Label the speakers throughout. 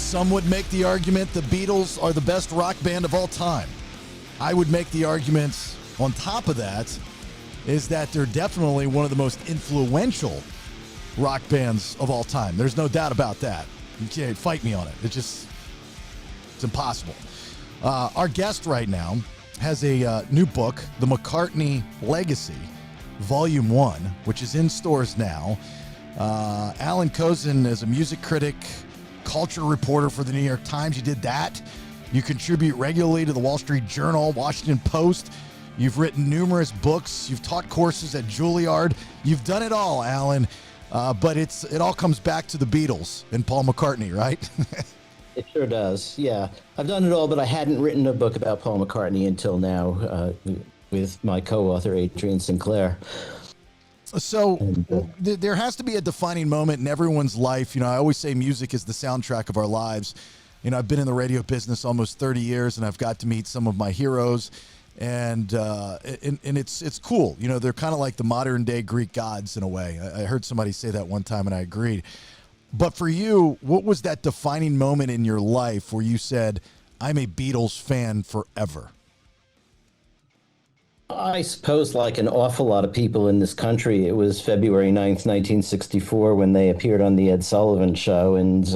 Speaker 1: Some would make the argument the Beatles are the best rock band of all time. I would make the argument on top of that is that they're definitely one of the most influential rock bands of all time. There's no doubt about that. You can't fight me on it. It's impossible. Our guest right now has a new book, The McCartney Legacy, Volume 1, which is in stores now. Allan Kozin is a music critic, culture reporter for the New York Times. You did that. You contribute regularly to the Wall Street Journal, Washington Post. You've written numerous books. You've taught courses at Juilliard. You've done it all, Allan. But it all comes back to the Beatles and Paul McCartney, right?
Speaker 2: It sure does. Yeah. I've done it all, but I hadn't written a book about Paul McCartney until now with my co-author, Adrian Sinclair.
Speaker 1: So there has to be a defining moment in everyone's life. You know, I always say music is the soundtrack of our lives. You know, I've been in the radio business almost 30 years, and I've got to meet some of my heroes. And it's cool. You know, they're kind of like the modern day Greek gods in a way. I heard somebody say that one time and I agreed. But for you, what was that defining moment in your life where you said, I'm a Beatles fan forever?
Speaker 2: I suppose, like an awful lot of people in this country, it was February 9th, 1964, when they appeared on the Ed Sullivan Show. And,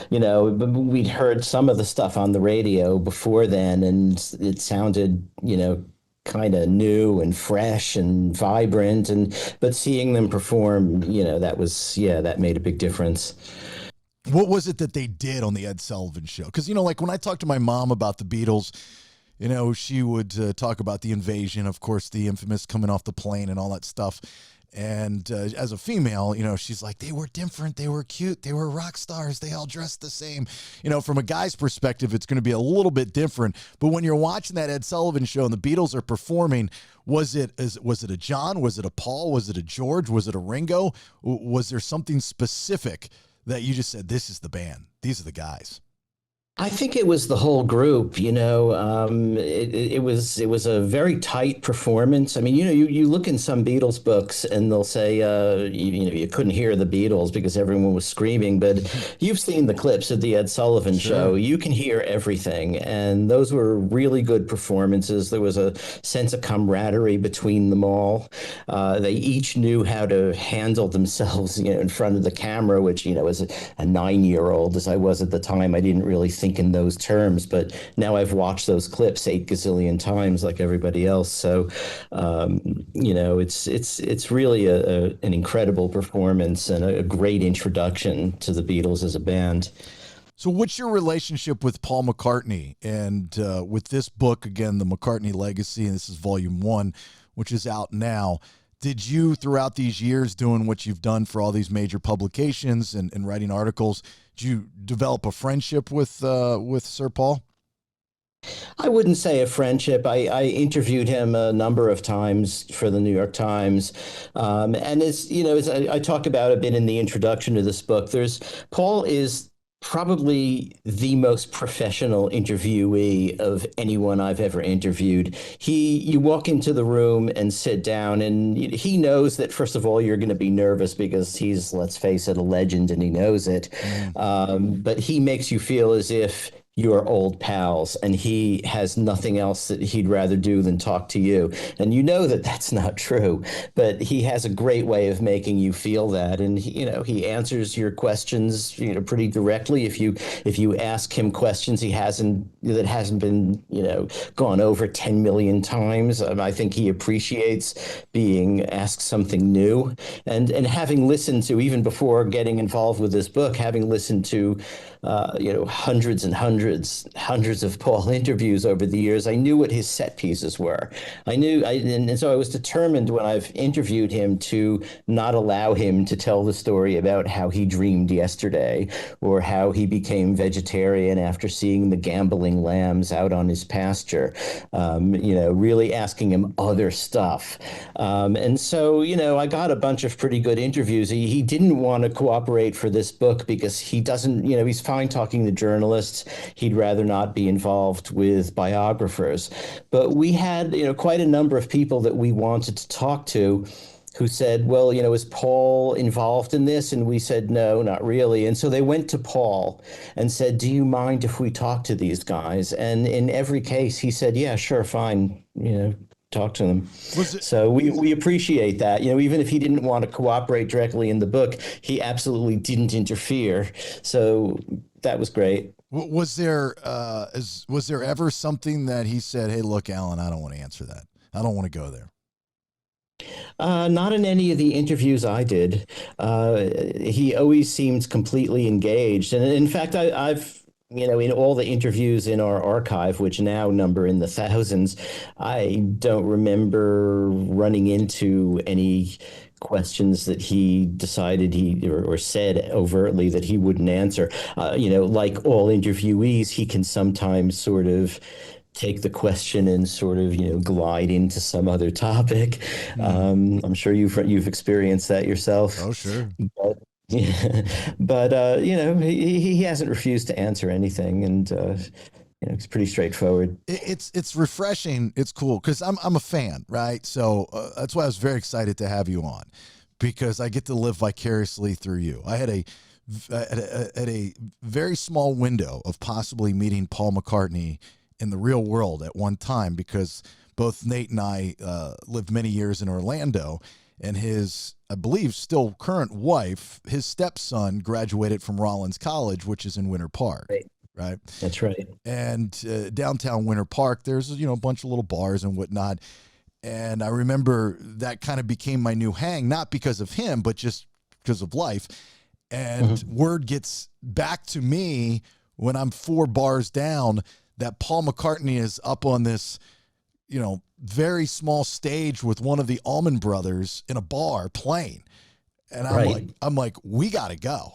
Speaker 2: you know, we'd heard some of the stuff on the radio before then, and it sounded, you know, kind of new and fresh and vibrant. But seeing them perform, you know, that made a big difference.
Speaker 1: What was it that they did on the Ed Sullivan Show? Because, you know, like when I talked to my mom about the Beatles, you know, she would talk about the invasion, of course, the infamous coming off the plane and all that stuff. And as a female, you know, she's like, they were different. They were cute. They were rock stars. They all dressed the same. You know, from a guy's perspective, it's going to be a little bit different. But when you're watching that Ed Sullivan Show and the Beatles are performing, was it a John? Was it a Paul? Was it a George? Was it a Ringo? Was there something specific that you just said, this is the band? These are the guys?
Speaker 2: I think it was the whole group, you know. It was a very tight performance. I mean, you know, you look in some Beatles books and they'll say, you know, you couldn't hear the Beatles because everyone was screaming. But you've seen the clips of the Ed Sullivan Show. You can hear everything. And those were really good performances. There was a sense of camaraderie between them all. They each knew how to handle themselves, you know, in front of the camera, which, you know, as a 9-year-old, as I was at the time, I didn't really think in those terms, but now I've watched those clips 8 gazillion times like everybody else. So, you know, it's really an incredible performance and a great introduction to the Beatles as a band.
Speaker 1: So what's your relationship with Paul McCartney and with this book, again, The McCartney Legacy, and this is Volume 1, which is out now. Did you, throughout these years doing what you've done for all these major publications and writing articles, did you develop a friendship with Sir Paul?
Speaker 2: I wouldn't say a friendship. I interviewed him a number of times for the New York Times. And as you know, as I talk about a bit in the introduction to this book, Paul is probably the most professional interviewee of anyone I've ever interviewed. You walk into the room and sit down, and he knows that, first of all, you're going to be nervous because he's, let's face it, a legend, and he knows it. But he makes you feel as if you're old pals, and he has nothing else that he'd rather do than talk to you. And you know that that's not true, but he has a great way of making you feel that. And he answers your questions, pretty directly. If you ask him questions that hasn't been, gone over 10 million times, I think he appreciates being asked something new. And having listened to, even before getting involved with this book, having listened to hundreds and hundreds of Paul interviews over the years, I knew what his set pieces were. And so I was determined when I've interviewed him to not allow him to tell the story about how he dreamed yesterday or how he became vegetarian after seeing the gambling lambs out on his pasture, really asking him other stuff. And so, I got a bunch of pretty good interviews. He didn't want to cooperate for this book because he doesn't, he's fine talking to journalists. He'd rather not be involved with biographers. But we had, quite a number of people that we wanted to talk to who said, well, is Paul involved in this? And we said, no, not really. And so they went to Paul and said, do you mind if we talk to these guys? And in every case, he said, yeah, sure, fine, talk to them.
Speaker 1: Was it?
Speaker 2: So we appreciate that. Even if he didn't want to cooperate directly in the book, he absolutely didn't interfere. So that was great.
Speaker 1: Was there was there ever something that he said, "Hey, look, Allan, I don't want to answer that. I don't want to go there."
Speaker 2: Not in any of the interviews I did. He always seemed completely engaged. And in fact, I've, in all the interviews in our archive, which now number in the thousands, I don't remember running into any questions that he decided or said overtly that he wouldn't answer. Like all interviewees, he can sometimes sort of take the question and sort of glide into some other topic. I'm sure you've experienced that yourself.
Speaker 1: Oh, sure.
Speaker 2: But, yeah, but he hasn't refused to answer anything, and it's pretty straightforward.
Speaker 1: It's refreshing. It's cool because I'm a fan, right? So that's why I was very excited to have you on, because I get to live vicariously through you. I had a very small window of possibly meeting Paul McCartney in the real world at one time, because both Nate and I lived many years in Orlando, and his, I believe, still current wife, his stepson graduated from Rollins College, which is in Winter Park. Right.
Speaker 2: That's right.
Speaker 1: And downtown Winter Park, there's, a bunch of little bars and whatnot. And I remember that kind of became my new hang, not because of him, but just because of life. And word gets back to me when I'm 4 bars down that Paul McCartney is up on this, very small stage with one of the Allman Brothers in a bar playing. And I'm like, we got to go.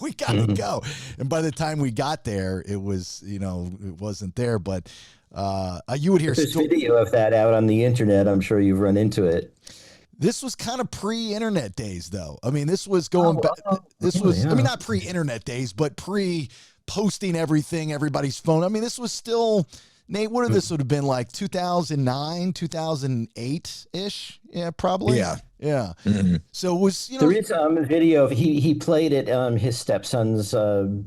Speaker 1: We got to go. And by the time we got there, it was, it wasn't there. But you would hear
Speaker 2: there's video of that out on the internet. I'm sure you've run into it.
Speaker 1: This was kind of pre-internet days, though. I mean, this was going back. This was, I mean, not pre-internet days, but pre-posting everything, everybody's phone. I mean, this was still, Nate, what would this would have been like 2009, 2008-ish? Yeah, probably.
Speaker 3: Yeah.
Speaker 1: Yeah. So it was,
Speaker 2: there is a video of he played at his stepson's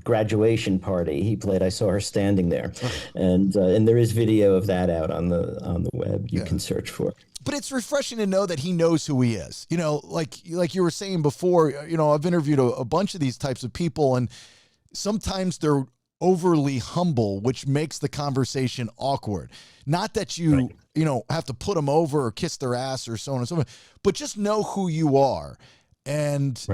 Speaker 2: graduation party. He played. I saw her standing there, and there is video of that out on the web. You can search for.
Speaker 1: But it's refreshing to know that he knows who he is. Like you were saying before. I've interviewed a bunch of these types of people, and sometimes they're overly humble, which makes the conversation awkward. Not that you, have to put them over or kiss their ass or so on and so forth, but just know who you are, and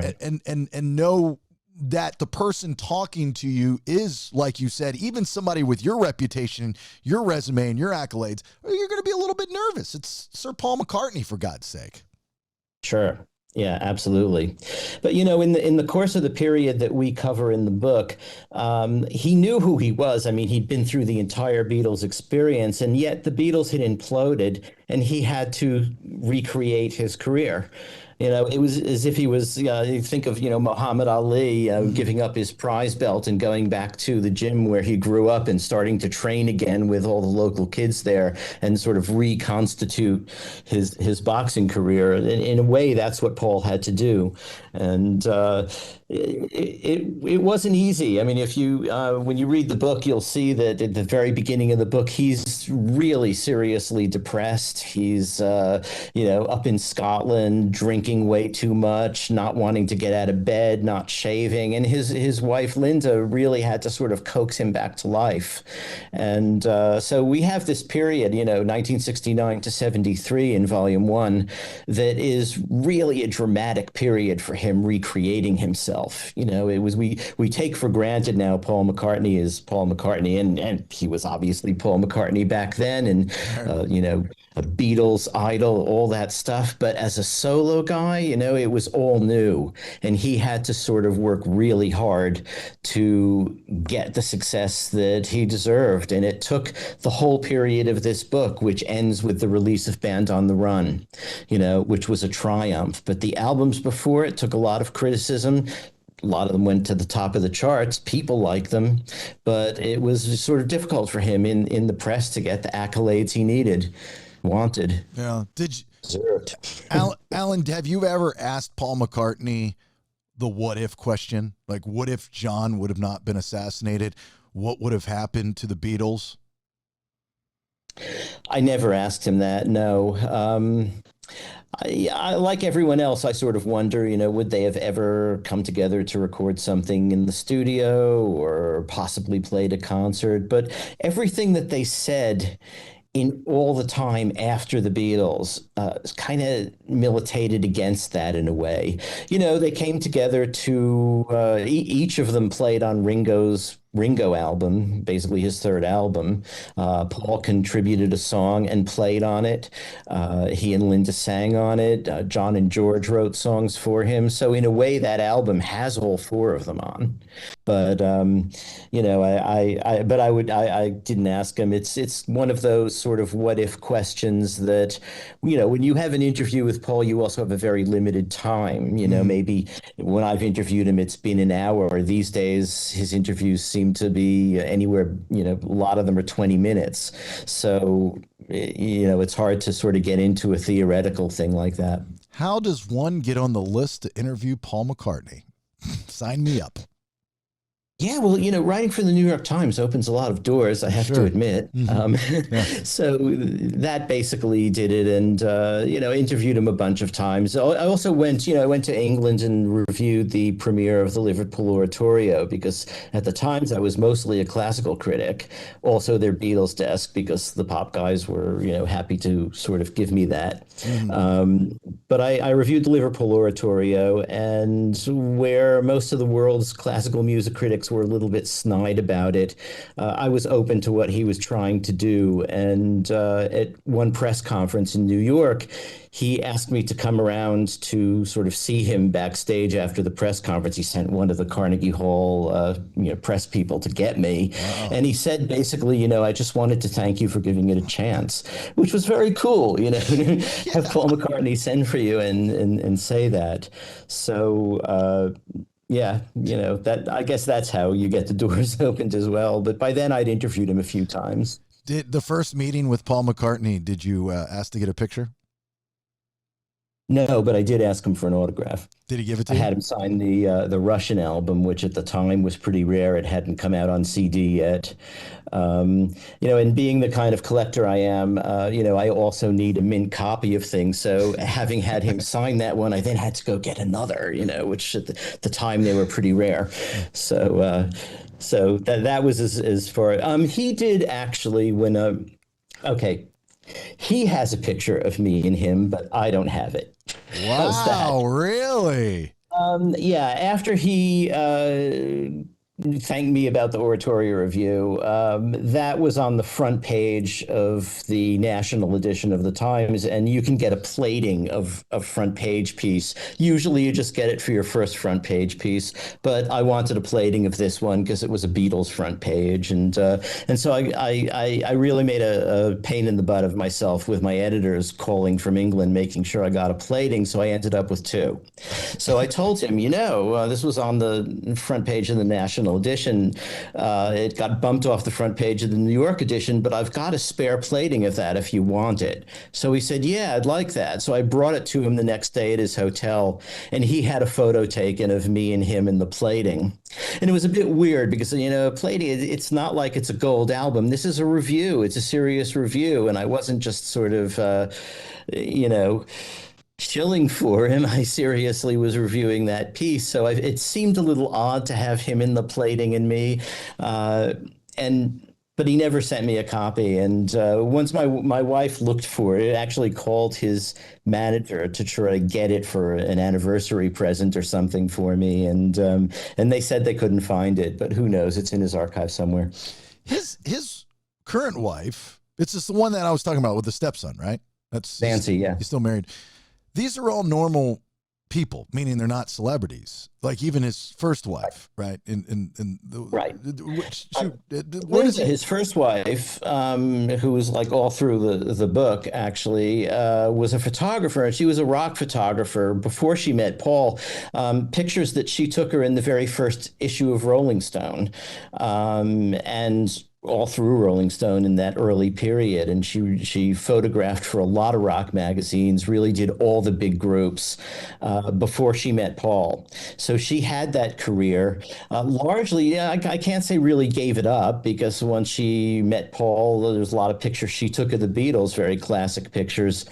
Speaker 1: know that the person talking to you is, like you said, even somebody with your reputation, your resume, and your accolades. You're going to be a little bit nervous. It's Sir Paul McCartney, for God's sake.
Speaker 2: Sure. Yeah, absolutely. But, in the course of the period that we cover in the book, he knew who he was. I mean, he'd been through the entire Beatles experience, and yet the Beatles had imploded, and he had to recreate his career. It was as if he was, you think of, Muhammad Ali giving up his prize belt and going back to the gym where he grew up and starting to train again with all the local kids there and sort of reconstitute his boxing career. In a way, that's what Paul had to do. And it wasn't easy. I mean, if you when you read the book, you'll see that at the very beginning of the book, he's really seriously depressed. He's, up in Scotland, drinking way too much, not wanting to get out of bed, not shaving. And his wife, Linda, really had to sort of coax him back to life. And so we have this period, 1969 to 73 in Volume 1, that is really a dramatic period for him recreating himself. It was, we take for granted now Paul McCartney is Paul McCartney, and he was obviously Paul McCartney back then, and a Beatles idol, all that stuff. But as a solo guy, it was all new, and he had to sort of work really hard to get the success that he deserved. And it took the whole period of this book, which ends with the release of Band on the Run, which was a triumph. But the albums before it took a lot of criticism. A lot of them went to the top of the charts. People liked them, but it was sort of difficult for him in the press to get the accolades he needed. wanted,
Speaker 1: Yeah. Did you,
Speaker 2: deserved.
Speaker 1: Alan, have you ever asked Paul McCartney the what if question? Like, what if John would have not been assassinated? What would have happened to the Beatles?
Speaker 2: I never asked him that. No. Like everyone else, I sort of wonder, would they have ever come together to record something in the studio or possibly played a concert? But everything that they said in all the time after the Beatles kind of militated against that in a way. They came together to each of them played on Ringo's Ringo album, basically his third album. Paul contributed a song and played on it. He and Linda sang on it. John and George wrote songs for him. So in a way, that album has all four of them on. But I didn't ask him. It's one of those sort of what if questions that, when you have an interview with Paul, you also have a very limited time. Maybe when I've interviewed him, it's been an hour. These days, his interviews seem to be anywhere, a lot of them are 20 minutes. So, it's hard to sort of get into a theoretical thing like that.
Speaker 1: How does one get on the list to interview Paul McCartney? Sign me up.
Speaker 2: Yeah, well, writing for the New York Times opens a lot of doors, I have to admit. Yeah. So that basically did it, and interviewed him a bunch of times. I also went to England and reviewed the premiere of the Liverpool Oratorio because at the Times I was mostly a classical critic, also their Beatles desk because the pop guys were happy to sort of give me that. But I reviewed the Liverpool Oratorio, and where most of the world's classical music critics were a little bit snide about it, I was open to what he was trying to do. And at one press conference in New York, he asked me to come around to sort of see him backstage after the press conference. He sent one of the Carnegie Hall press people to get me. Wow. And he said basically, I just wanted to thank you for giving it a chance, which was very cool, have Paul McCartney send for you and say that. So yeah, that I guess that's how you get the doors opened as well. But by then I'd interviewed him a few times.
Speaker 1: Did the first meeting with Paul McCartney, did you ask to get a picture?
Speaker 2: No, but I did ask him for an autograph.
Speaker 1: Did he give it to you?
Speaker 2: I had him sign the Russian album, which at the time was pretty rare. It hadn't come out on CD yet. And being the kind of collector I am, I also need a mint copy of things. So having had him sign that one, I then had to go get another, which at the time they were pretty rare. So that was as far. He did actually when okay. He has a picture of me and him, but I don't have it.
Speaker 1: Wow, really?
Speaker 2: Yeah, after he thanked me about the oratorio review, that was on the front page of the national edition of the Times, and you can get a plating of a front page piece. Usually you just get it for your first front page piece, but I wanted a plating of this one because it was a Beatles front page, and so I really made a pain in the butt of myself with my editors calling from England, making sure I got a plating, so I ended up with two. So I told him, this was on the front page of the national edition. It got bumped off the front page of the New York edition, but I've got a spare plating of that if you want it. So he said, yeah, I'd like that. So I brought it to him the next day at his hotel, and he had a photo taken of me and him in the plating. And it was a bit weird because, plating, it's not like it's a gold album. This is a review. It's a serious review. And I wasn't just sort of, shilling for him. I seriously was reviewing that piece. So it seemed a little odd to have him in the plating and me. But he never sent me a copy. And once my wife looked for it, actually called his manager to try to get it for an anniversary present or something for me. And they said they couldn't find it, but who knows? It's in his archive somewhere.
Speaker 1: His current wife, it's just the one that I was talking about with the stepson, right? That's
Speaker 2: Nancy, yeah.
Speaker 1: He's still married. These are all normal people, meaning they're not celebrities. Like even his first wife, right?
Speaker 2: Right.
Speaker 1: What is
Speaker 2: his first wife, who was like all through the book, actually, was a photographer, and she was a rock photographer before she met Paul. Pictures that she took her in the very first issue of Rolling Stone, and all through Rolling Stone in that early period, and she photographed for a lot of rock magazines. Really did all the big groups before she met Paul. So she had that career. Largely, yeah, I can't say really gave it up because once she met Paul, there's a lot of pictures she took of the Beatles, very classic pictures.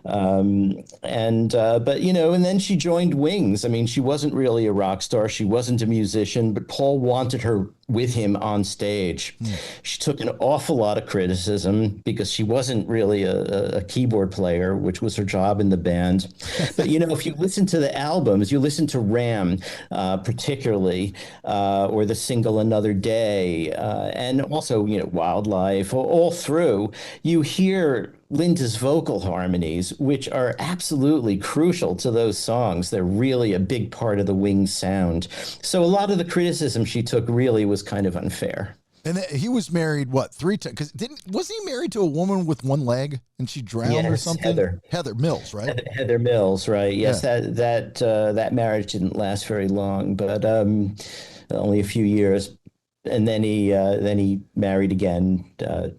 Speaker 2: And but and then she joined Wings. I mean, she wasn't really a rock star. She wasn't a musician, but Paul wanted her with him on stage. She took an awful lot of criticism because she wasn't really a keyboard player, which was her job in the band. But if you listen to the albums, you listen to Ram, particularly, or the single Another Day, and also Wildlife, all through, you hear Linda's vocal harmonies, which are absolutely crucial to those songs. They're really a big part of the Wings sound. So a lot of the criticism she took really was kind of unfair.
Speaker 1: And he was married, what, 3 times? Because wasn't he married to a woman with one leg and she drowned or something? Heather Mills, right?
Speaker 2: Heather Mills, right? Yes, yeah. That marriage didn't last very long, but only a few years. And then he married again,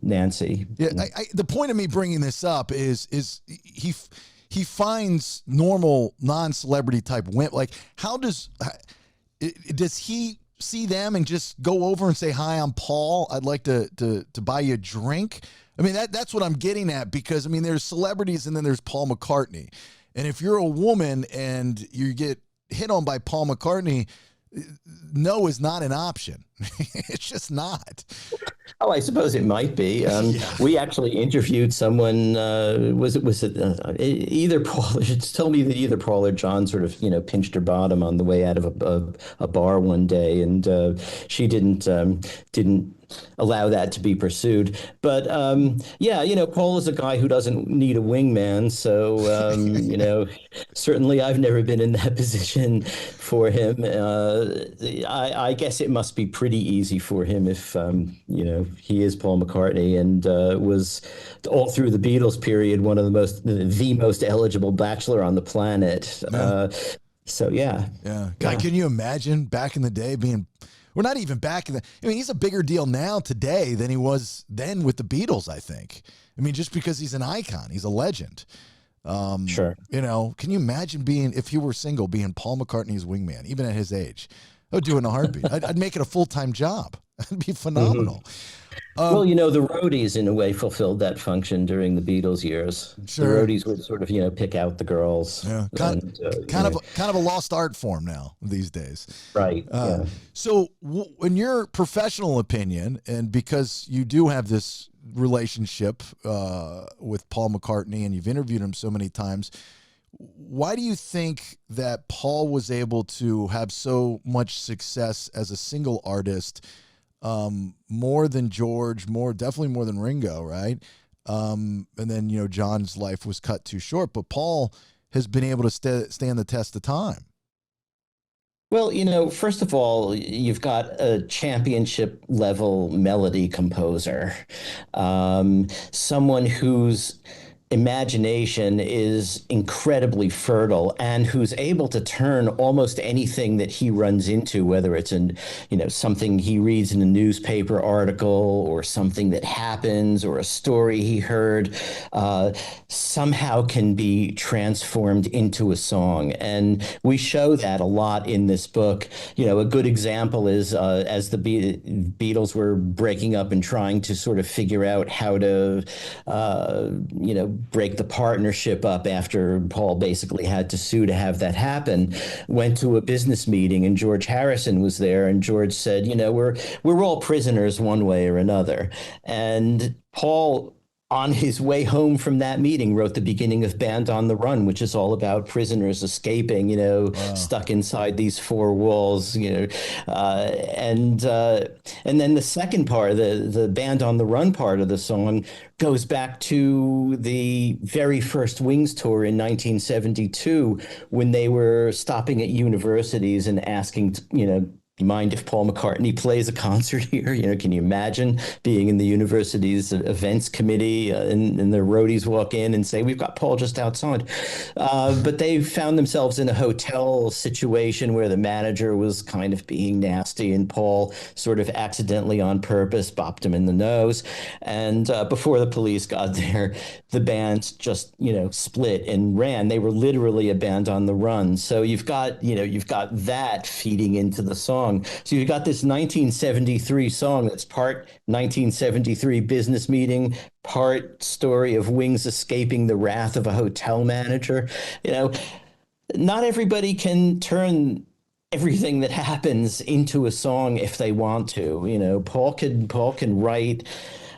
Speaker 2: Nancy.
Speaker 1: Yeah, the point of me bringing this up is he finds normal non-celebrity type women. Like, how does he see them and just go over and say, "Hi, I'm Paul. I'd like to buy you a drink"? I mean, that's what I'm getting at, because I mean, there's celebrities and then there's Paul McCartney, and if you're a woman and you get hit on by Paul McCartney, no is not an option. It's just not.
Speaker 2: Oh, I suppose it might be. We actually interviewed someone. Was it either Paul? It's told me that either Paul or John sort of pinched her bottom on the way out of a bar one day, and she didn't allow that to be pursued. But Paul is a guy who doesn't need a wingman. So certainly I've never been in that position for him. I guess it must be pretty easy for him if he is Paul McCartney and was all through the Beatles period one of the most eligible bachelor on the planet. So yeah.
Speaker 1: God, can you imagine back in the day being? We're not even back in the. I mean, he's a bigger deal now today than he was then with the Beatles, I think. I mean, just because he's an icon, he's a legend.
Speaker 2: Sure.
Speaker 1: Can you imagine if you were single, being Paul McCartney's wingman, even at his age? I would do it in a heartbeat. I'd make it a full-time job. It'd be phenomenal.
Speaker 2: Well, the roadies in a way fulfilled that function during the Beatles years.
Speaker 1: Sure.
Speaker 2: The roadies would sort of pick out the girls.
Speaker 1: Yeah, kind of a lost art form now these days.
Speaker 2: Right. Yeah.
Speaker 1: So, in your professional opinion, and because you do have this relationship with Paul McCartney, and you've interviewed him so many times, why do you think that Paul was able to have so much success as a single artist? More than George, definitely more than Ringo, right? And then, John's life was cut too short, but Paul has been able to stand the test of time.
Speaker 2: Well, first of all, you've got a championship level melody composer, someone whose imagination is incredibly fertile and who's able to turn almost anything that he runs into, whether it's something he reads in a newspaper article or something that happens or a story he heard, somehow can be transformed into a song. And we show that a lot in this book. A good example is as the Beatles were breaking up and trying to sort of figure out how to, break the partnership up after Paul basically had to sue to have that happen, went to a business meeting and George Harrison was there, and George said, we're all prisoners one way or another. And Paul, on his way home from that meeting, wrote the beginning of Band on the Run, which is all about prisoners escaping, stuck inside these four walls, and then the second part, the Band on the Run part of the song, goes back to the very first Wings tour in 1972, when they were stopping at universities and asking, you mind if Paul McCartney plays a concert here? Can you imagine being in the university's events committee and the roadies walk in and say, we've got Paul just outside. But they found themselves in a hotel situation where the manager was kind of being nasty, and Paul sort of accidentally on purpose bopped him in the nose. And before the police got there, the band just, split and ran. They were literally a band on the run. So you've got that feeding into the song. So you've got this 1973 song that's part 1973 business meeting, part story of Wings escaping the wrath of a hotel manager. You know, not everybody can turn everything that happens into a song if they want to. Paul can write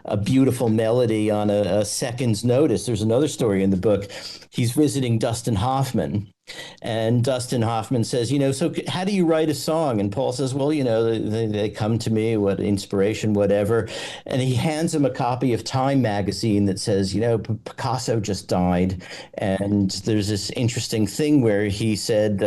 Speaker 2: a beautiful melody on a second's notice. There's another story in the book. He's visiting Dustin Hoffman, and Dustin Hoffman says, so how do you write a song? And Paul says, well, they come to me, what inspiration, whatever. And he hands him a copy of Time magazine that says, Picasso just died. And there's this interesting thing where he said,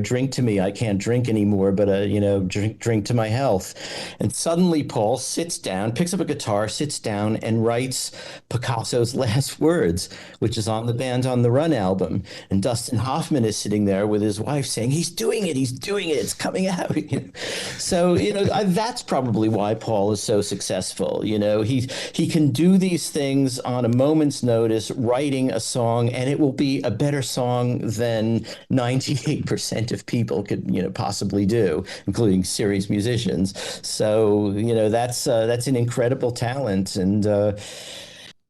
Speaker 2: drink to me. I can't drink anymore, but, drink to my health. And suddenly Paul sits down, picks up a guitar, sits down and writes Picasso's last words, which is on the Band on the Run album. And Dustin Hoffman is sitting there with his wife saying, he's doing it, it's coming out. So, that's probably why Paul is so successful. He can do these things on a moment's notice, writing a song, and it will be a better song than 98% of people could, possibly do, including serious musicians. So, that's an incredible talent. And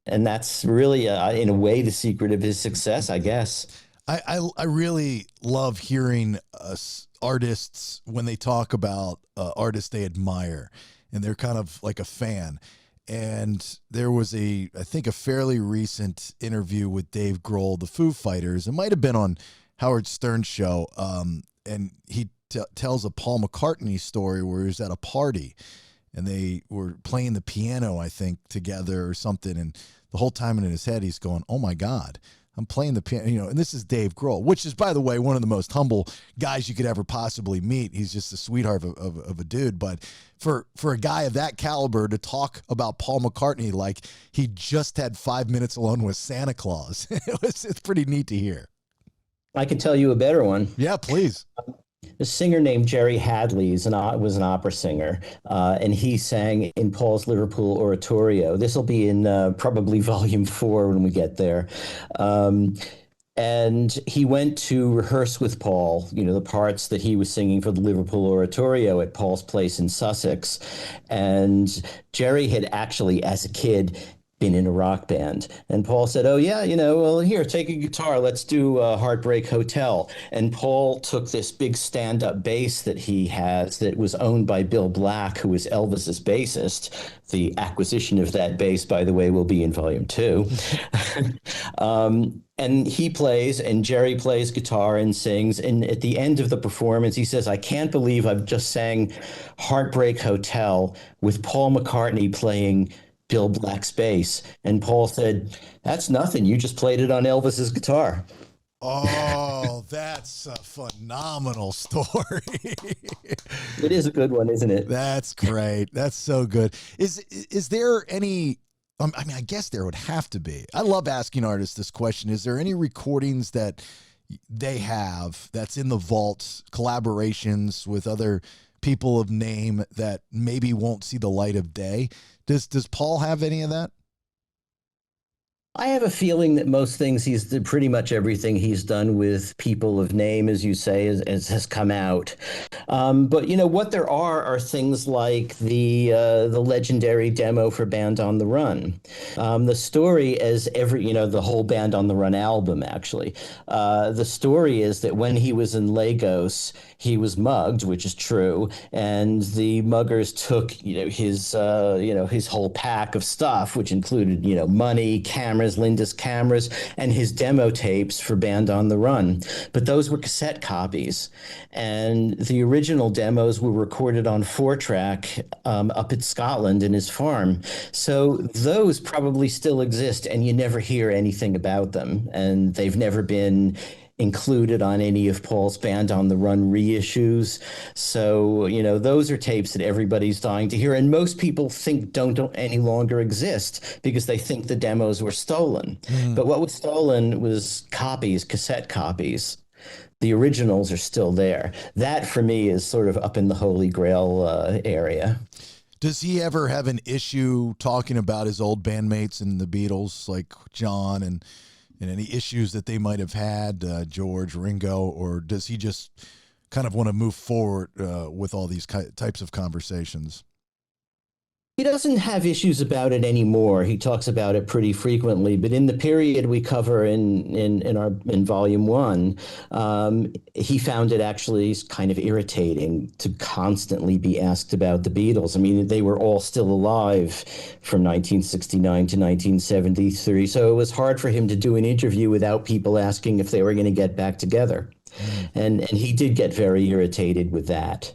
Speaker 2: that's really, in a way, the secret of his success, I guess.
Speaker 1: I really love hearing artists when they talk about artists they admire, and they're kind of like a fan. And there was I think a fairly recent interview with Dave Grohl, the Foo Fighters. It might have been on Howard Stern's show. And he tells a Paul McCartney story where he was at a party and they were playing the piano, I think, together or something. And the whole time in his head, he's going, oh my God, I'm playing the piano, and this is Dave Grohl, which is, by the way, one of the most humble guys you could ever possibly meet. He's just a sweetheart of a dude. But for a guy of that caliber to talk about Paul McCartney like he just had 5 minutes alone with Santa Claus, it's pretty neat to hear.
Speaker 2: I can tell you a better one.
Speaker 1: Yeah, please.
Speaker 2: A singer named Jerry Hadley was an opera singer, and he sang in Paul's Liverpool Oratorio. This will be in probably volume 4 when we get there. And he went to rehearse with Paul, the parts that he was singing for the Liverpool Oratorio at Paul's place in Sussex. And Jerry had actually, as a kid, been in a rock band. And Paul said, oh, yeah, well, here, take a guitar. Let's do Heartbreak Hotel. And Paul took this big stand-up bass that he has that was owned by Bill Black, who was Elvis's bassist. The acquisition of that bass, by the way, will be in volume 2. And he plays, and Jerry plays guitar and sings. And at the end of the performance, he says, I can't believe I've just sang Heartbreak Hotel with Paul McCartney playing Bill Black's bass. And Paul said, that's nothing. You just played it on Elvis's guitar.
Speaker 1: Oh, that's a phenomenal story.
Speaker 2: It is a good one, isn't it?
Speaker 1: That's great. That's so good. Is there any, I guess there would have to be. I love asking artists this question. Is there any recordings that they have that's in the vaults, collaborations with other people of name that maybe won't see the light of day? Does Paul have any of that?
Speaker 2: I have a feeling that most things pretty much everything he's done with people of name, as you say, has come out. But what there are things like the legendary demo for Band on the Run, the story as the whole Band on the Run album actually. The story is that when he was in Lagos, he was mugged, which is true, and the muggers took his whole pack of stuff, which included money, cameras, Linda's cameras, and his demo tapes for Band on the Run. But those were cassette copies, and the original demos were recorded on 4-track up at Scotland in his farm. So those probably still exist, and you never hear anything about them, and they've never been included on any of Paul's Band on the Run reissues. So, those are tapes that everybody's dying to hear. And most people think don't any longer exist because they think the demos were stolen. But what was stolen was copies, cassette copies. The originals are still there. That for me is sort of up in the Holy Grail area.
Speaker 1: Does he ever have an issue talking about his old bandmates in the Beatles, like John, and any issues that they might have had, George, Ringo, or does he just kind of want to move forward with all these types of conversations?
Speaker 2: He doesn't have issues about it anymore. He talks about it pretty frequently, but in the period we cover in volume one, he found it actually kind of irritating to constantly be asked about the Beatles. I mean, they were all still alive from 1969 to 1973, so it was hard for him to do an interview without people asking if they were going to get back together. And he did get very irritated with that.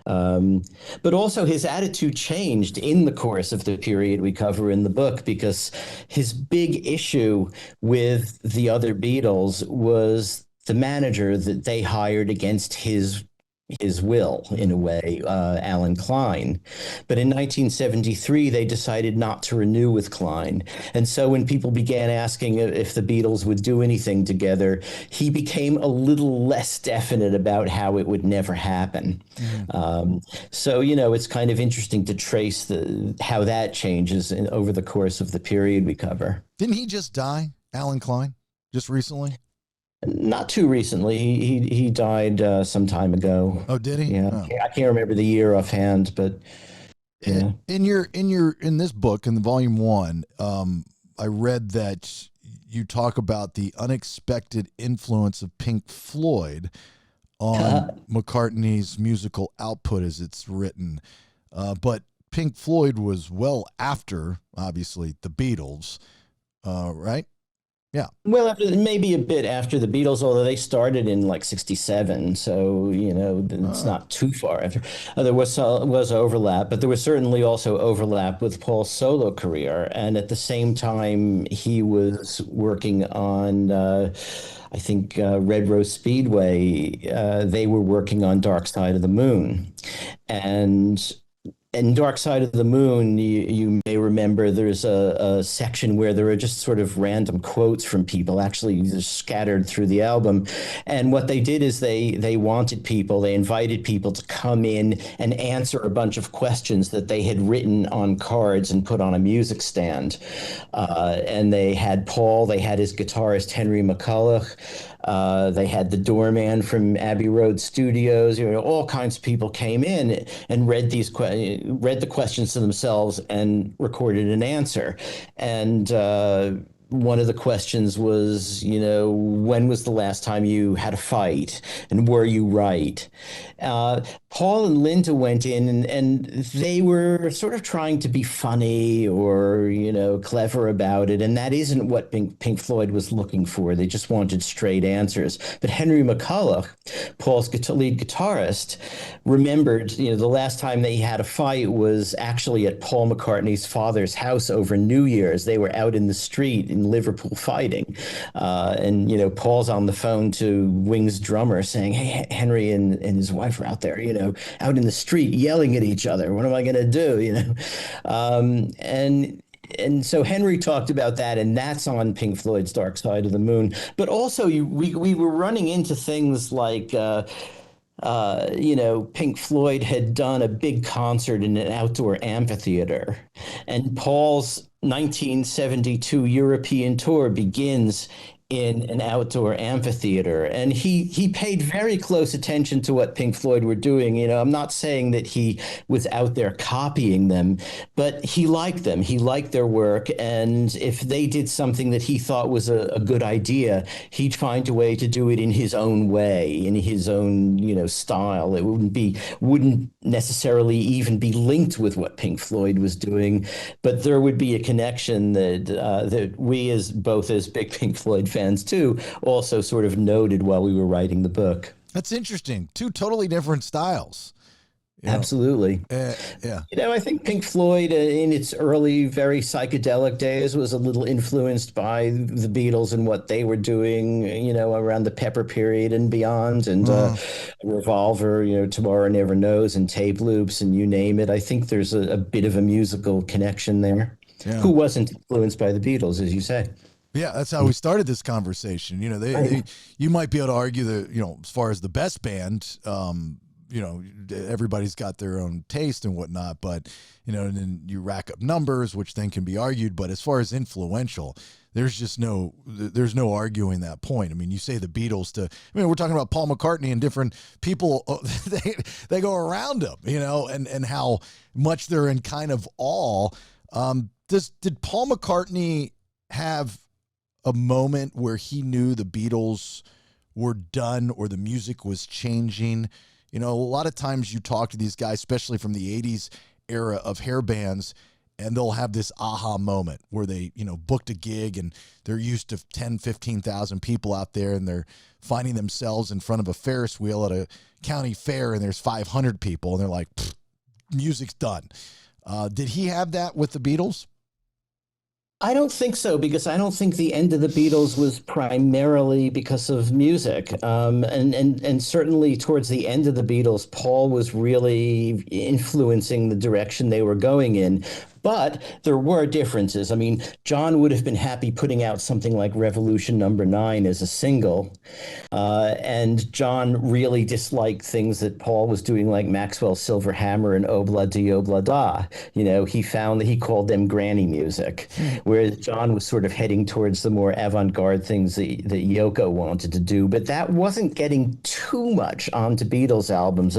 Speaker 2: But also his attitude changed in the course of the period we cover in the book, because his big issue with the other Beatles was the manager that they hired against his will, in a way, Allan Klein. But in 1973, they decided not to renew with Klein. And so when people began asking if the Beatles would do anything together, he became a little less definite about how it would never happen. So, it's kind of interesting to trace how that changes over the course of the period we cover.
Speaker 1: Didn't he just die, Allan Klein, just recently?
Speaker 2: Not too recently. He died some time ago.
Speaker 1: Oh, did he?
Speaker 2: Yeah,
Speaker 1: Oh.
Speaker 2: I can't remember the year offhand, but yeah.
Speaker 1: In this book, in the volume one, I read that you talk about the unexpected influence of Pink Floyd on McCartney's musical output, as it's written. But Pink Floyd was well after, obviously, the Beatles, right? Yeah.
Speaker 2: Well, maybe a bit after the Beatles, although they started in like '67, so it's not too far after. There was overlap, but there was certainly also overlap with Paul's solo career, and at the same time, he was working on. I think Red Rose Speedway. They were working on Dark Side of the Moon, and. In Dark Side of the Moon, you may remember there's a section where there are just sort of random quotes from people, actually just scattered through the album. And what they did is they invited people to come in and answer a bunch of questions that they had written on cards and put on a music stand. And they had Paul, they had his guitarist Henry McCulloch, they had the doorman from Abbey Road Studios. All kinds of people came in and read the questions to themselves and recorded an answer. And one of the questions was, when was the last time you had a fight, and were you right? Paul and Linda went in and they were sort of trying to be funny or, clever about it. And that isn't what Pink Floyd was looking for. They just wanted straight answers. But Henry McCulloch, Paul's lead guitarist, remembered, the last time they had a fight was actually at Paul McCartney's father's house over New Year's. They were out in the street in Liverpool fighting. And Paul's on the phone to Wings' drummer saying, hey, Henry and his wife are out there, out in the street yelling at each other. What am I going to do? And so Henry talked about that, and that's on Pink Floyd's Dark Side of the Moon. But also, we were running into things like, Pink Floyd had done a big concert in an outdoor amphitheater, and Paul's 1972 European tour begins in an outdoor amphitheater. And he paid very close attention to what Pink Floyd were doing. I'm not saying that he was out there copying them, but he liked them. He liked their work. And if they did something that he thought was a good idea, he'd find a way to do it in his own way, in his own, style. It wouldn't necessarily even be linked with what Pink Floyd was doing, but there would be a connection that we, as big Pink Floyd fans too, also sort of noted while we were writing the book.
Speaker 1: That's interesting. Two totally different styles. You know,
Speaker 2: Absolutely.
Speaker 1: yeah.
Speaker 2: I think Pink Floyd in its early, very psychedelic days was a little influenced by the Beatles and what they were doing, around the Pepper period and beyond, and
Speaker 1: Uh,
Speaker 2: Revolver, Tomorrow Never Knows, and Tape Loops, and you name it. I think there's a bit of a musical connection there.
Speaker 1: yeah.
Speaker 2: Who wasn't influenced by the Beatles, as you say?
Speaker 1: Yeah, that's how we started this conversation.
Speaker 2: Right.
Speaker 1: You might be able to argue that, as far as the best band, everybody's got their own taste and whatnot, but, and then you rack up numbers, which then can be argued. But as far as influential, there's no arguing that point. I mean, you say the Beatles we're talking about Paul McCartney and different people, they go around him, and how much they're in kind of awe. Did Paul McCartney have a moment where he knew the Beatles were done or the music was changing? A lot of times you talk to these guys, especially from the 80s era of hair bands, and they'll have this aha moment where they, booked a gig and they're used to 10, 15,000 people out there, and they're finding themselves in front of a Ferris wheel at a county fair and there's 500 people, and they're like, music's done. Did he have that with the Beatles?
Speaker 2: I don't think so, because I don't think the end of the Beatles was primarily because of music. And certainly towards the end of the Beatles, Paul was really influencing the direction they were going in. But there were differences. I mean, John would have been happy putting out something like Revolution Number 9 as a single. And John really disliked things that Paul was doing, like Maxwell's Silver Hammer and Obla Di Obla Da. He found that he called them granny music, whereas John was sort of heading towards the more avant-garde things that Yoko wanted to do. But that wasn't getting too much onto Beatles albums,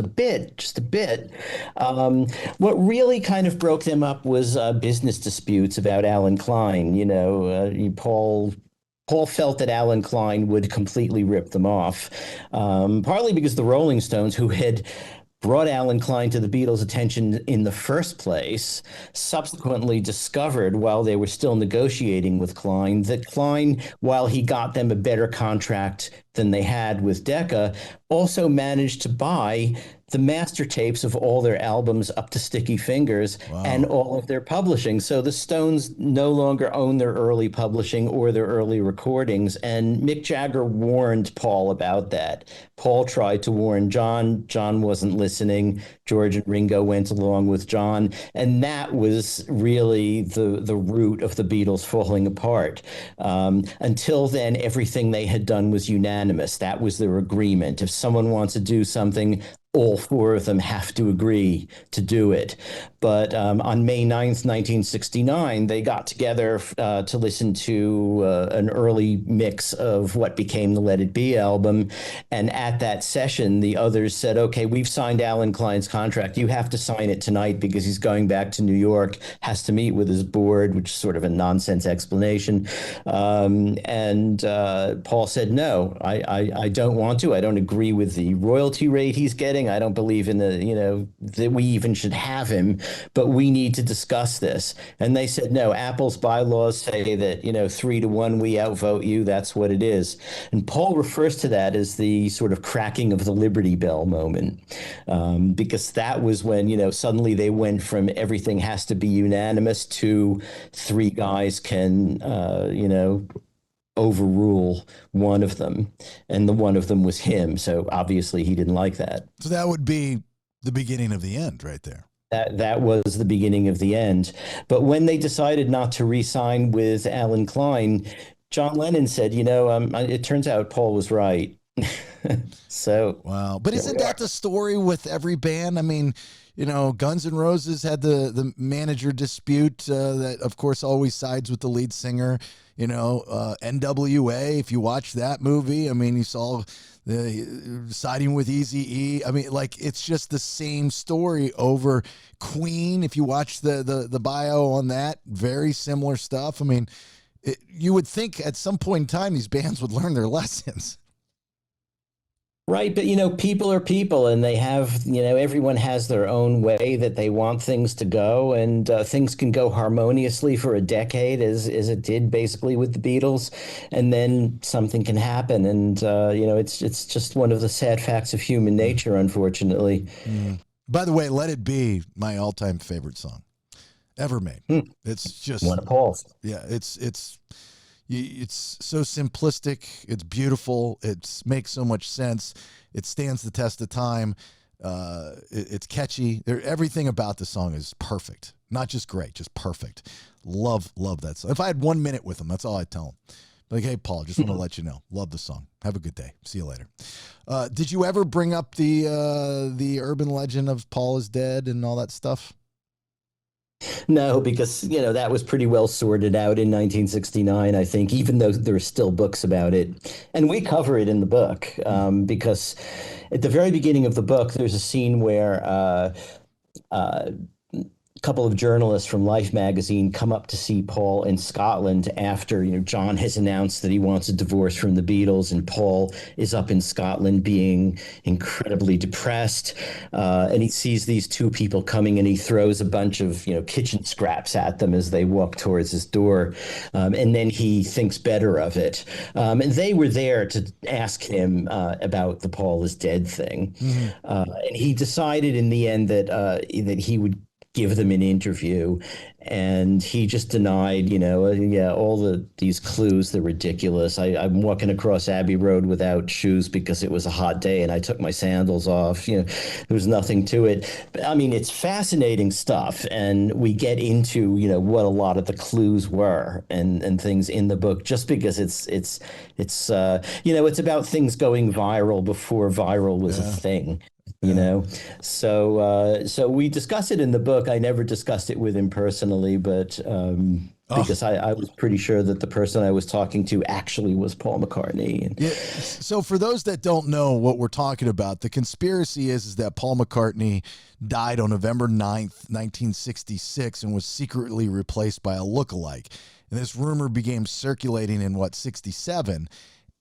Speaker 2: just a bit. What really kind of broke them up was business disputes about Allan Klein. Paul felt that Allan Klein would completely rip them off, partly because the Rolling Stones, who had brought Allan Klein to the Beatles' attention in the first place, subsequently discovered while they were still negotiating with Klein that Klein, while he got them a better contract than they had with Decca, also managed to buy the master tapes of all their albums up to Sticky Fingers. Wow. And all of their publishing. So the Stones no longer own their early publishing or their early recordings. And Mick Jagger warned Paul about that. Paul tried to warn John. John wasn't listening. George and Ringo went along with John. And that was really the root of the Beatles falling apart. Until then, everything they had done was unanimous. That was their agreement. If someone wants to do something, all four of them have to agree to do it. But on May 9th, 1969, they got together to listen to an early mix of what became the Let It Be album. And at that session, the others said, okay, we've signed Allan Klein's contract. You have to sign it tonight because he's going back to New York, has to meet with his board, which is sort of a nonsense explanation. And Paul said, no, I don't want to. I don't agree with the royalty rate he's getting. I don't believe in that we even should have him, but we need to discuss this. And they said, no, Apple's bylaws say that, 3-1, we outvote you. That's what it is. And Paul refers to that as the sort of cracking of the Liberty Bell moment, because that was when, suddenly they went from everything has to be unanimous to three guys can, overrule one of them, and the one of them was him. So obviously he didn't like that.
Speaker 1: So that would be the beginning of the end right there.
Speaker 2: That was the beginning of the end. But when they decided not to re-sign with Allan Klein, John Lennon said, it turns out Paul was right. So
Speaker 1: wow. But isn't that the story with every band? I mean, Guns N' Roses had the manager dispute that, of course, always sides with the lead singer. NWA, if you watch that movie, I mean, you saw the siding with Eazy-E. I mean, it's just the same story over. Queen, if you watch the bio on that, very similar stuff. I mean, you would think at some point in time these bands would learn their lessons.
Speaker 2: Right, but people are people, and they have, everyone has their own way that they want things to go, and things can go harmoniously for a decade, as it did basically with the Beatles, and then something can happen, and it's just one of the sad facts of human nature, unfortunately.
Speaker 1: Mm. By the way, Let It Be, my all-time favorite song ever made.
Speaker 2: Hmm.
Speaker 1: It's just,
Speaker 2: One of Paul's.
Speaker 1: yeah, it's so simplistic. It's beautiful. It makes so much sense. It stands the test of time. It's catchy. Everything about the song is perfect. Not just great, just perfect. Love that song. If I had 1 minute with him, that's all I'd tell him. Like, hey, Paul, just want to let you know. Love the song. Have a good day. See you later. Did you ever bring up the urban legend of Paul is dead and all that stuff?
Speaker 2: No, because that was pretty well sorted out in 1969, I think, even though there are still books about it. And we cover it in the book because at the very beginning of the book, there's a scene where uh, couple of journalists from Life magazine come up to see Paul in Scotland after John has announced that he wants a divorce from the Beatles, and Paul is up in Scotland being incredibly depressed, and he sees these two people coming, and he throws a bunch of kitchen scraps at them as they walk towards his door, and then he thinks better of it, and they were there to ask him about the Paul is dead thing, and he decided in the end that he would give them an interview, and he just denied, yeah, all these clues. They're ridiculous. I'm walking across Abbey Road without shoes because it was a hot day and I took my sandals off. There was nothing to it. But, I mean, it's fascinating stuff, and we get into what a lot of the clues were and things in the book, just because it's it's about things going viral before viral was a thing. So we discuss it in the book. I never discussed it with him personally, but because I was pretty sure that the person I was talking to actually was Paul McCartney.
Speaker 1: Yeah. So for those that don't know what we're talking about, the conspiracy is that Paul McCartney died on November 9th, 1966, and was secretly replaced by a lookalike. And this rumor began circulating in 67.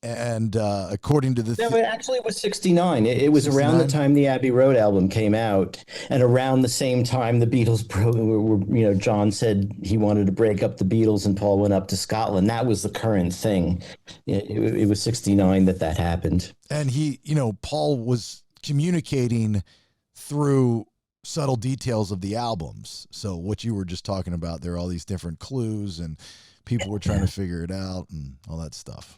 Speaker 1: And according to the...
Speaker 2: No, it actually was 69. It was 69? Around the time the Abbey Road album came out, and around the same time the Beatles John said he wanted to break up the Beatles, and Paul went up to Scotland. That was the current thing. It was 69 that happened.
Speaker 1: And Paul was communicating through subtle details of the albums. So what you were just talking about, there are all these different clues, and people were trying to figure it out and all that stuff.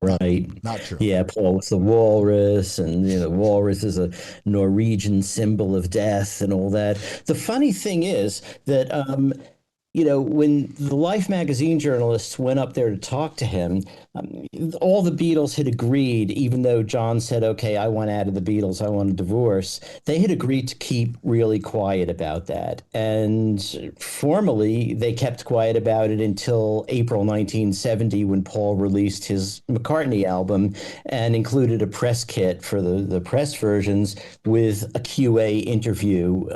Speaker 2: Right.
Speaker 1: Not true.
Speaker 2: Yeah, Paul was the walrus, and the walrus is a Norwegian symbol of death and all that. The funny thing is that when the Life magazine journalists went up there to talk to him, all the Beatles had agreed, even though John said, okay, I want out of the Beatles, I want a divorce. They had agreed to keep really quiet about that. And formally, they kept quiet about it until April 1970, when Paul released his McCartney album and included a press kit for the press versions with a QA interview.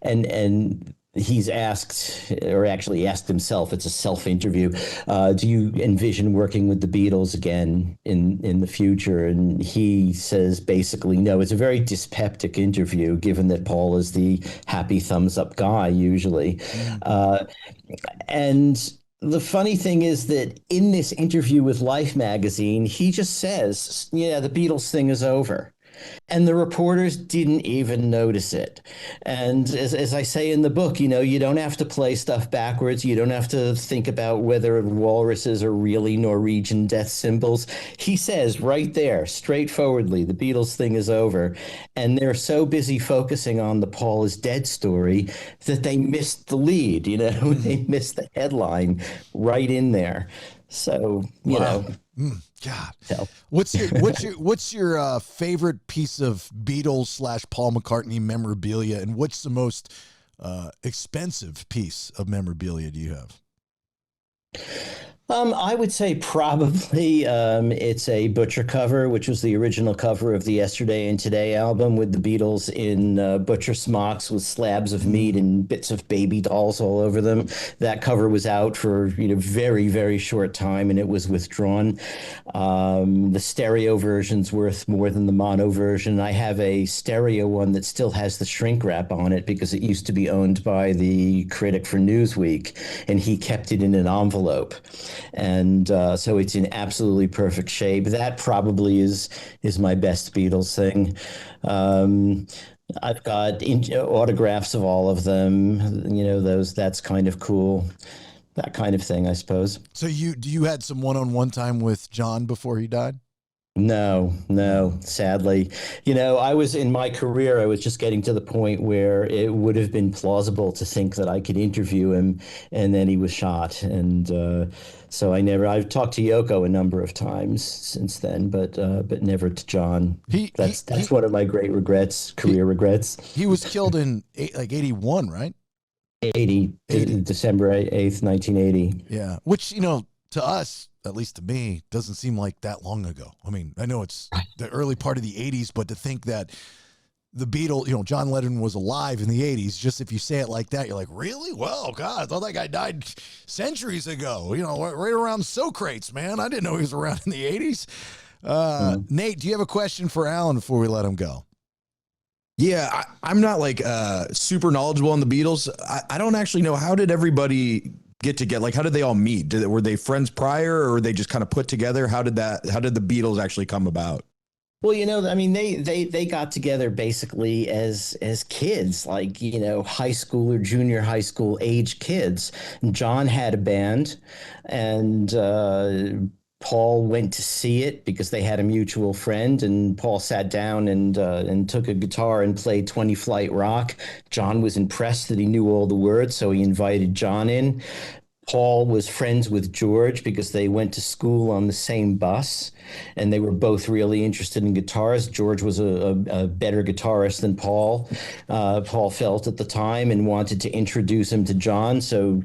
Speaker 2: And he's asked, or actually asked himself, it's a self-interview, do you envision working with the Beatles again in the future? And he says basically no. It's a very dyspeptic interview, given that Paul is the happy thumbs up guy usually. And the funny thing is that in this interview with Life magazine, he just says, yeah, the Beatles thing is over. And the reporters didn't even notice it. And as I say in the book, you don't have to play stuff backwards. You don't have to think about whether walruses are really Norwegian death symbols. He says right there, straightforwardly, the Beatles thing is over. And they're so busy focusing on the Paul is dead story that they missed the lead, they missed the headline right in there. So,
Speaker 1: God, what's your favorite piece of Beatles / Paul McCartney memorabilia, and what's the most expensive piece of memorabilia do you have?
Speaker 2: I would say probably it's a Butcher cover, which was the original cover of the Yesterday and Today album, with the Beatles in butcher smocks with slabs of meat and bits of baby dolls all over them. That cover was out for very, very short time, and it was withdrawn. The stereo version's worth more than the mono version. I have a stereo one that still has the shrink wrap on it because it used to be owned by the critic for Newsweek, and he kept it in an envelope. And so it's in absolutely perfect shape. That probably is my best Beatles thing. I've got autographs of all of them. That's kind of cool. That kind of thing, I suppose.
Speaker 1: So you had some one-on-one time with John before he died?
Speaker 2: No,
Speaker 1: No.
Speaker 2: no, sadly. I was in my career, I was just getting to the point where it would have been plausible to think that I could interview him, and then he was shot. And so I've talked to Yoko a number of times since then, but never to John.
Speaker 1: He he
Speaker 2: That's
Speaker 1: he
Speaker 2: one of my great regrets,
Speaker 1: he,
Speaker 2: career regrets.
Speaker 1: he was killed in like 81, right?
Speaker 2: 80,
Speaker 1: 80.
Speaker 2: December 8th, 1980.
Speaker 1: Yeah, which, to us, at least to me, doesn't seem like that long ago. I mean, I know it's the early part of the 80s, but to think that the Beatles, John Lennon was alive in the 80s, just if you say it like that, you're like, really? Well, God, I thought that guy died centuries ago, right around Socrates, man. I didn't know he was around in the 80s. Nate, do you have a question for Allan before we let him go?
Speaker 3: Yeah, I'm not like super knowledgeable on the Beatles. I don't actually know, how did everybody get together? Like, how did they all meet? Were they friends prior, or were they just kind of put together? How did the Beatles actually come about?
Speaker 2: Well, I mean, they got together basically as kids, like, high school or junior high school age kids. John had a band, and Paul went to see it because they had a mutual friend, and Paul sat down and took a guitar and played 20 Flight Rock. John was impressed that he knew all the words, so he invited John in. Paul was friends with George because they went to school on the same bus, and they were both really interested in guitars. George was a better guitarist than Paul. Paul felt at the time, and wanted to introduce him to John. So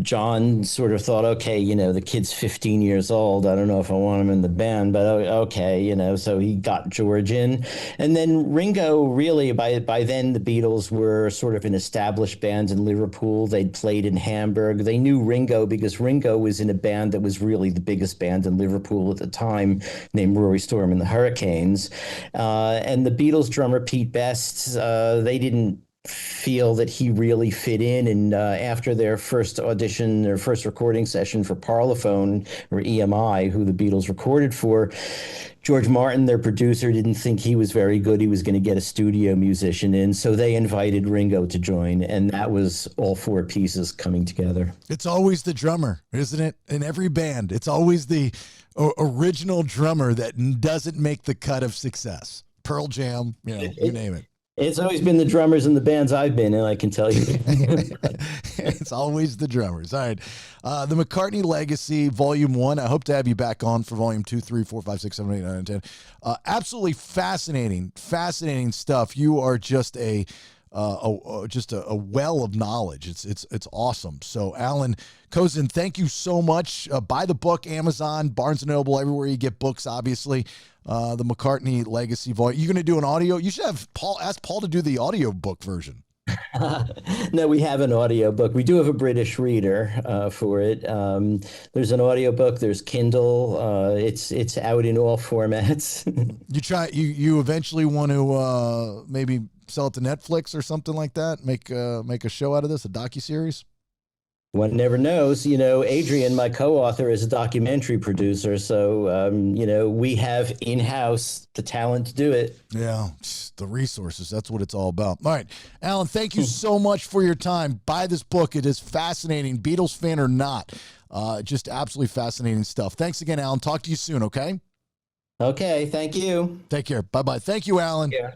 Speaker 2: John sort of thought, okay, the kid's 15 years old. I don't know if I want him in the band, but okay, so he got George in. And then Ringo, really, by then, the Beatles were sort of an established band in Liverpool. They'd played in Hamburg. They knew Ringo because Ringo was in a band that was really the biggest band in Liverpool at the time, named Rory Storm and the Hurricanes. And the Beatles drummer, Pete Best, they didn't feel that he really fit in. And after their first audition, their first recording session for Parlophone, or EMI, who the Beatles recorded for, George Martin, their producer, didn't think he was very good. He was going to get a studio musician in. So they invited Ringo to join. And that was all four pieces coming together.
Speaker 1: It's always the drummer, isn't it? In every band, it's always the original drummer that doesn't make the cut of success. Pearl Jam, you name it.
Speaker 2: It's always been the drummers in the bands I've been in, I can tell you.
Speaker 1: It's always the drummers. All right. The McCartney Legacy, Volume 1. I hope to have you back on for Volume 2, 3, 4, 5, 6, 7, 8, 9, and 10. Absolutely fascinating stuff. You are just a well of knowledge. It's awesome. So, Allan, Kozin, thank you so much. Buy the book, Amazon, Barnes & Noble, everywhere you get books, obviously. The McCartney Legacy Volume. You're going to do an audio? You should have ask Paul to do the audio book version.
Speaker 2: No, we have an audio book. We do have a British reader for it. There's an audio book. There's Kindle. It's out in all formats.
Speaker 1: You eventually want to maybe sell it to Netflix or something like that? Make a show out of this, a docuseries?
Speaker 2: One never knows. Adrian, my co-author, is a documentary producer, so we have in-house the talent to do it.
Speaker 1: Yeah, the resources. That's what it's all about. All right, Allan, thank you so much for your time. Buy this book. It is fascinating, Beatles fan or not. Just absolutely fascinating stuff. Thanks again, Allan. Talk to you soon, okay?
Speaker 2: Okay, thank you.
Speaker 1: Take care. Bye-bye. Thank you, Allan.
Speaker 2: Yeah.